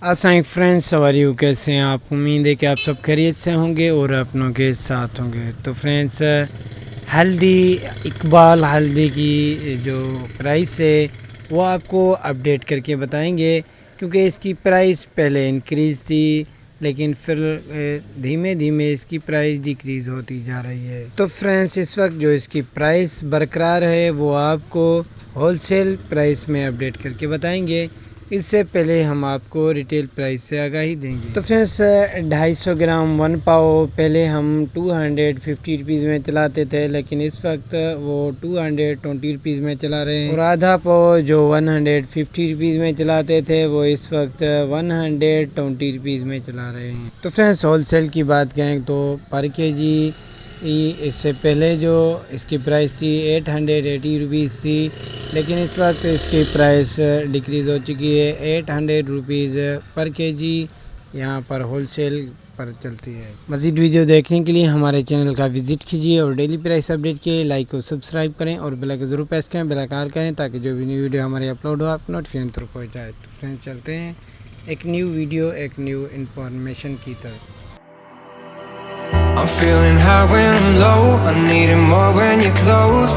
अस्सलाम फ्रेंड्स, सवारियों कैसे हैं आप। उम्मीद है कि आप सब खैरियत से होंगे और अपनों के साथ होंगे। तो फ्रेंड्स, हल्दी इकबाल हल्दी की जो प्राइस है वो आपको अपडेट करके बताएंगे, क्योंकि इसकी प्राइस पहले इंक्रीज़ थी लेकिन फिर धीमे धीमे इसकी प्राइस डिक्रीज़ होती जा रही है। तो फ्रेंड्स, इस वक्त जो इसकी प्राइस बरकरार है वो आपको होलसेल प्राइस में अपडेट करके बताएंगे। इससे पहले हम आपको रिटेल प्राइस से आगाही देंगे। तो फ्रेंड्स, 250 ग्राम वन पाव पहले हम 250 रुपीज़ में चलाते थे, लेकिन इस वक्त वो 220 रुपीज़ में चला रहे हैं। और आधा पाव जो 150 रुपीज़ में चलाते थे वो इस वक्त 120 रुपीज़ में चला रहे हैं। तो फ्रेंड्स, होलसेल की बात करें तो पर केजी इससे पहले जो इसकी प्राइस थी 880 रुपीज़ थी, लेकिन इस वक्त इसकी प्राइस डिक्रीज़ हो चुकी है 800 रुपीज़ पर केजी यहाँ पर होलसेल पर चलती है। मज़ीद वीडियो देखने के लिए हमारे चैनल का विज़िट कीजिए और डेली प्राइस अपडेट के लिए लाइक और सब्सक्राइब करें और बेल आइकन ज़रूर प्रेस करें, बेल आइकन करें, ताकि जो भी न्यू वीडियो हमारे अपलोड हो आप नोटिफिकेशन थ्रू पहुँच जाए। तो फ्रेंड्स, चलते हैं एक न्यू वीडियो, एक न्यू इन्फॉर्मेशन की तरफ। I'm feeling high when I'm low, I need it more when you're close.